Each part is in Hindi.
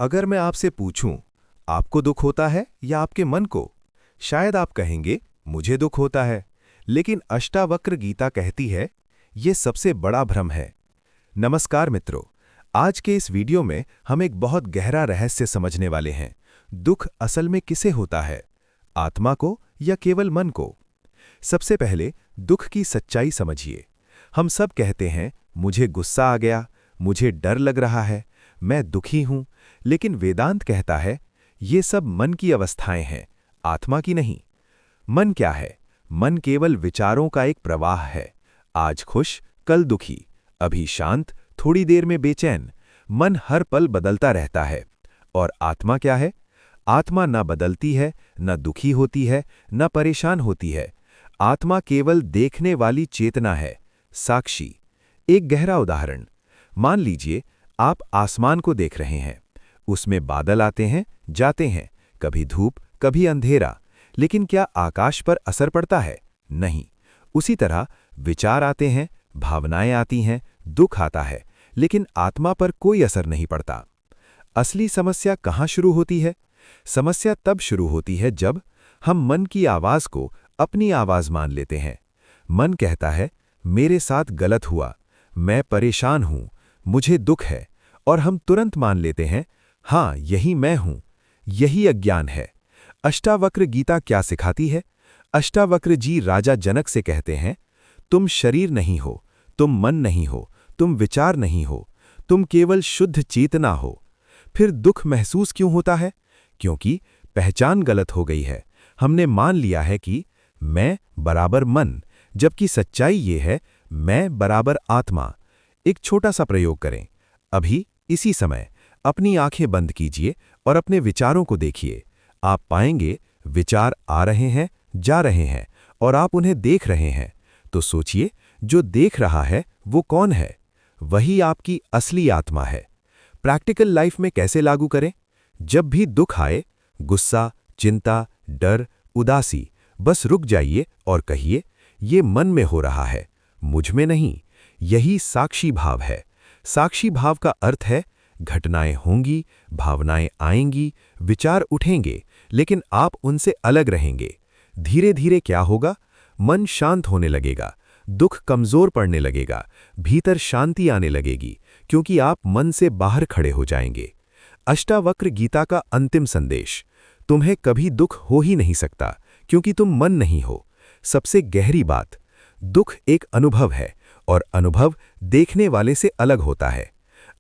अगर मैं आपसे पूछूं, आपको दुख होता है या आपके मन को? शायद आप कहेंगे, मुझे दुख होता है। लेकिन अष्टावक्र गीता कहती है, ये सबसे बड़ा भ्रम है। नमस्कार मित्रों, आज के इस वीडियो में हम एक बहुत गहरा रहस्य समझने वाले हैं। दुख असल में किसे होता है, आत्मा को या केवल मन को? सबसे पहले दुख की सच्चाई समझिए। हम सब कहते हैं, मुझे गुस्सा आ गया, मुझे डर लग रहा है, मैं दुखी हूं। लेकिन वेदांत कहता है, ये सब मन की अवस्थाएं हैं, आत्मा की नहीं। मन क्या है? मन केवल विचारों का एक प्रवाह है। आज खुश, कल दुखी, अभी शांत, थोड़ी देर में बेचैन। मन हर पल बदलता रहता है। और आत्मा क्या है? आत्मा न बदलती है, न दुखी होती है, न परेशान होती है। आत्मा केवल देखने वाली चेतना है, साक्षी। एक गहरा उदाहरण, मान लीजिए आप आसमान को देख रहे हैं। उसमें बादल आते हैं, जाते हैं, कभी धूप, कभी अंधेरा। लेकिन क्या आकाश पर असर पड़ता है? नहीं। उसी तरह विचार आते हैं, भावनाएं आती हैं, दुख आता है, लेकिन आत्मा पर कोई असर नहीं पड़ता। असली समस्या कहाँ शुरू होती है? समस्या तब शुरू होती है जब हम मन की आवाज को अपनी आवाज मान लेते हैं। मन कहता है, मेरे साथ गलत हुआ, मैं परेशान हूं, मुझे दुख है। और हम तुरंत मान लेते हैं, हाँ, यही मैं हूं। यही अज्ञान है। अष्टावक्र गीता क्या सिखाती है? अष्टावक्र जी राजा जनक से कहते हैं, तुम शरीर नहीं हो, तुम मन नहीं हो, तुम विचार नहीं हो, तुम केवल शुद्ध चेतना हो। फिर दुख महसूस क्यों होता है? क्योंकि पहचान गलत हो गई है। हमने मान लिया है कि मैं बराबर मन, जबकि सच्चाई ये है, मैं बराबर आत्मा। एक छोटा सा प्रयोग करें। अभी इसी समय अपनी आंखें बंद कीजिए और अपने विचारों को देखिए। आप पाएंगे विचार आ रहे हैं, जा रहे हैं, और आप उन्हें देख रहे हैं। तो सोचिए, जो देख रहा है वो कौन है? वही आपकी असली आत्मा है। प्रैक्टिकल लाइफ में कैसे लागू करें? जब भी दुख आए, गुस्सा, चिंता, डर, उदासी, बस रुक जाइए और कहिए, ये मन में हो रहा है, मुझ में नहीं। यही साक्षी भाव है। साक्षी भाव का अर्थ है, घटनाएं होंगी, भावनाएं आएंगी, विचार उठेंगे, लेकिन आप उनसे अलग रहेंगे। धीरे धीरे क्या होगा? मन शांत होने लगेगा, दुख कमजोर पड़ने लगेगा, भीतर शांति आने लगेगी, क्योंकि आप मन से बाहर खड़े हो जाएंगे। अष्टावक्र गीता का अंतिम संदेश, तुम्हें कभी दुख हो ही नहीं सकता, क्योंकि तुम मन नहीं हो। सबसे गहरी बात, दुख एक अनुभव है, और अनुभव देखने वाले से अलग होता है।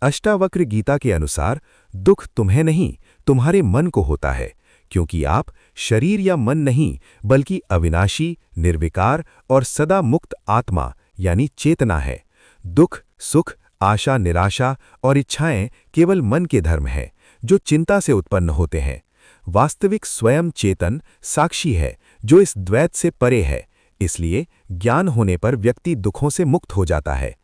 अष्टावक्र गीता के अनुसार दुख तुम्हें नहीं, तुम्हारे मन को होता है, क्योंकि आप शरीर या मन नहीं, बल्कि अविनाशी, निर्विकार और सदा मुक्त आत्मा यानी चेतना है। दुख, सुख, आशा, निराशा और इच्छाएं केवल मन के धर्म हैं, जो चिंता से उत्पन्न होते हैं। वास्तविक स्वयं चेतन साक्षी है, जो इस द्वैत से परे है। इसलिए ज्ञान होने पर व्यक्ति दुखों से मुक्त हो जाता है।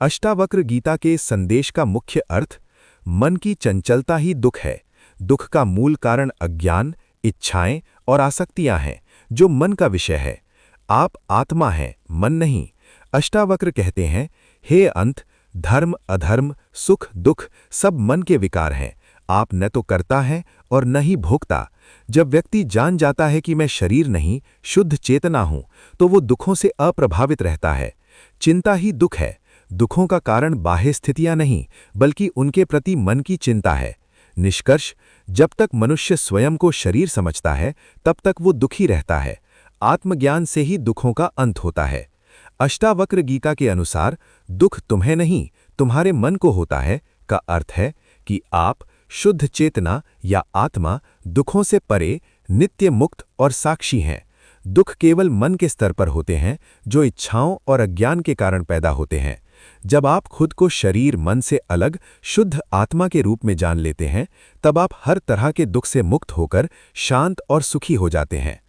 अष्टावक्र गीता के इस संदेश का मुख्य अर्थ, मन की चंचलता ही दुख है। दुख का मूल कारण अज्ञान, इच्छाएं और आसक्तियां हैं, जो मन का विषय है। आप आत्मा हैं, मन नहीं। अष्टावक्र कहते हैं, हे अंत, धर्म, अधर्म, सुख, दुख सब मन के विकार हैं। आप न तो करता है और न ही भोगता। जब व्यक्ति जान जाता है कि मैं शरीर नहीं, शुद्ध चेतना हूं, तो वो दुखों से अप्रभावित रहता है। चिंता ही दुख है। दुखों का कारण बाह्य स्थितियां नहीं, बल्कि उनके प्रति मन की चिंता है। निष्कर्ष, जब तक मनुष्य स्वयं को शरीर समझता है, तब तक वो दुखी रहता है। आत्मज्ञान से ही दुखों का अंत होता है। अष्टावक्र गीता के अनुसार दुख तुम्हें नहीं, तुम्हारे मन को होता है का अर्थ है कि आप शुद्ध चेतना या आत्मा दुखों से परे, नित्य मुक्त और साक्षी हैं। दुख केवल मन के स्तर पर होते हैं, जो इच्छाओं और अज्ञान के कारण पैदा होते हैं। जब आप खुद को शरीर, मन से अलग शुद्ध आत्मा के रूप में जान लेते हैं, तब आप हर तरह के दुख से मुक्त होकर शांत और सुखी हो जाते हैं।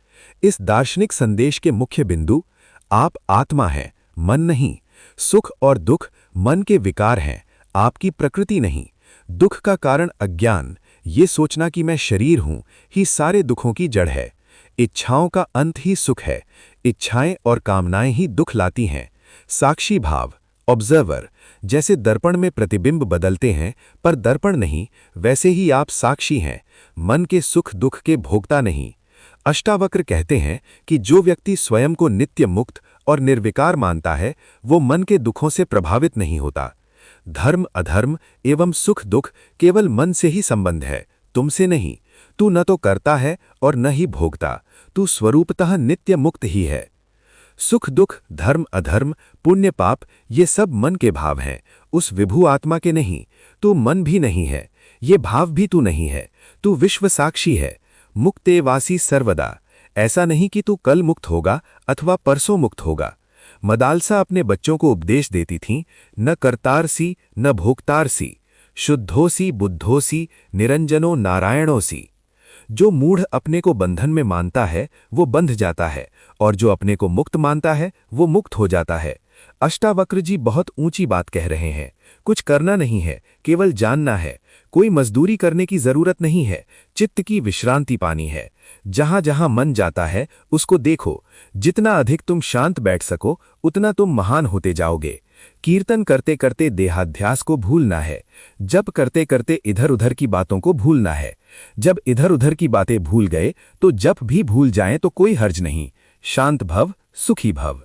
इस दार्शनिक संदेश के मुख्य बिंदु, आप आत्मा हैं, मन नहीं। सुख और दुख मन के विकार हैं, आपकी प्रकृति नहीं। दुख का कारण अज्ञान, ये सोचना कि मैं शरीर हूं, ही सारे दुखों की जड़ है। इच्छाओं का अंत ही सुख है। इच्छाएं और कामनाएं ही दुख लाती हैं। साक्षी भाव, ऑब्जर्वर, जैसे दर्पण में प्रतिबिंब बदलते हैं पर दर्पण नहीं, वैसे ही आप साक्षी हैं, मन के सुख दुख के भोक्ता नहीं। अष्टावक्र कहते हैं कि जो व्यक्ति स्वयं को नित्य मुक्त और निर्विकार मानता है वो मन के दुखों से प्रभावित नहीं होता। धर्म अधर्म एवं सुख दुख केवल मन से ही संबंध है, तुमसे नहीं। तू न तो करता है और न ही भोगता, तू स्वरूपतः नित्य मुक्त ही है। सुख दुख धर्म अधर्म पुण्य पाप ये सब मन के भाव हैं, उस विभु आत्मा के नहीं। तू मन भी नहीं है, ये भाव भी तू नहीं है, तू विश्व साक्षी है। मुक्ते वासी सर्वदा, ऐसा नहीं कि तू कल मुक्त होगा अथवा परसों मुक्त होगा। मदालसा अपने बच्चों को उपदेश देती थीं, न कर्तारसी न भोक्तारसी, शुद्धोसी बुद्धोसी निरंजनो नारायणोसी। जो मूढ़ अपने को बंधन में मानता है वो बंध जाता है और जो अपने को मुक्त मानता है वो मुक्त हो जाता है। अष्टावक्र जी बहुत ऊंची बात कह रहे हैं। कुछ करना नहीं है, केवल जानना है। कोई मजदूरी करने की जरूरत नहीं है, चित्त की विश्रांति पानी है। जहां जहां मन जाता है उसको देखो। जितना अधिक तुम शांत बैठ सको उतना तुम महान होते जाओगे। कीर्तन करते करते देहाध्यास को भूलना है। जप करते करते इधर उधर की बातों को भूलना है। जब इधर उधर की बातें भूल गए तो जप भी भूल जाएं तो कोई हर्ज नहीं। शांत भव सुखी भव।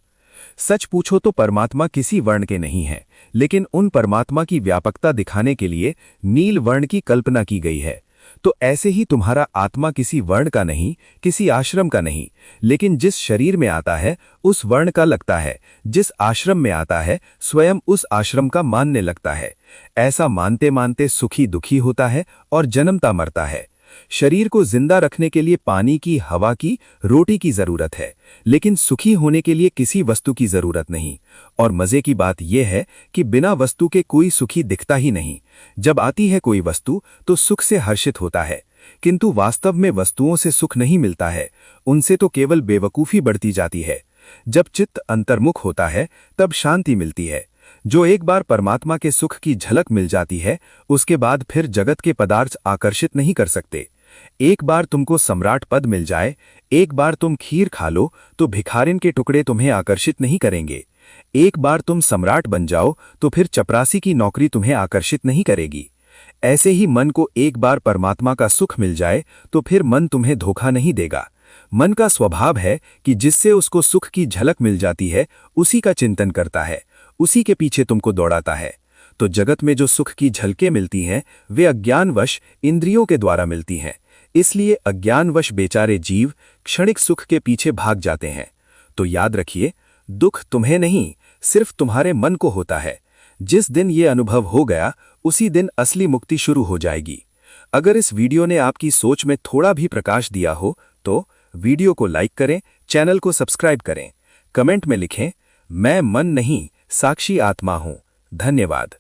सच पूछो तो परमात्मा किसी वर्ण के नहीं है, लेकिन उन परमात्मा की व्यापकता दिखाने के लिए नील वर्ण की कल्पना की गई है। तो ऐसे ही तुम्हारा आत्मा किसी वर्ण का नहीं, किसी आश्रम का नहीं, लेकिन जिस शरीर में आता है उस वर्ण का लगता है, जिस आश्रम में आता है स्वयं उस आश्रम का मानने लगता है। ऐसा मानते मानते सुखी दुखी होता है और जन्मता मरता है। शरीर को जिंदा रखने के लिए पानी की, हवा की, रोटी की जरूरत है, लेकिन सुखी होने के लिए किसी वस्तु की जरूरत नहीं। और मजे की बात यह है कि बिना वस्तु के कोई सुखी दिखता ही नहीं। जब आती है कोई वस्तु तो सुख से हर्षित होता है, किंतु वास्तव में वस्तुओं से सुख नहीं मिलता है, उनसे तो केवल बेवकूफी बढ़ती जाती है। जब चित्त अंतर्मुख होता है तब शांति मिलती है। जो एक बार परमात्मा के सुख की झलक मिल जाती है उसके बाद फिर जगत के पदार्थ आकर्षित नहीं कर सकते। एक बार तुमको सम्राट पद मिल जाए, एक बार तुम खीर खा लो तो भिखारिन के टुकड़े तुम्हें आकर्षित नहीं करेंगे। एक बार तुम सम्राट बन जाओ तो फिर चपरासी की नौकरी तुम्हें आकर्षित नहीं करेगी। ऐसे ही मन को एक बार परमात्मा का सुख मिल जाए तो फिर मन तुम्हें धोखा नहीं देगा। मन का स्वभाव है कि जिससे उसको सुख की झलक मिल जाती है उसी का चिंतन करता है, उसी के पीछे तुमको दौड़ाता है। तो जगत में जो सुख की झलकें मिलती हैं वे अज्ञानवश इंद्रियों के द्वारा मिलती हैं। इसलिए अज्ञानवश बेचारे जीव क्षणिक सुख के पीछे भाग जाते हैं। तो याद रखिए, दुख तुम्हें नहीं सिर्फ तुम्हारे मन को होता है। जिस दिन ये अनुभव हो गया उसी दिन असली मुक्ति शुरू हो जाएगी। अगर इस वीडियो ने आपकी सोच में थोड़ा भी प्रकाश दिया हो तो वीडियो को लाइक करें, चैनल को सब्सक्राइब करें, कमेंट में लिखें, मैं मन नहीं साक्षी आत्मा हूं। धन्यवाद।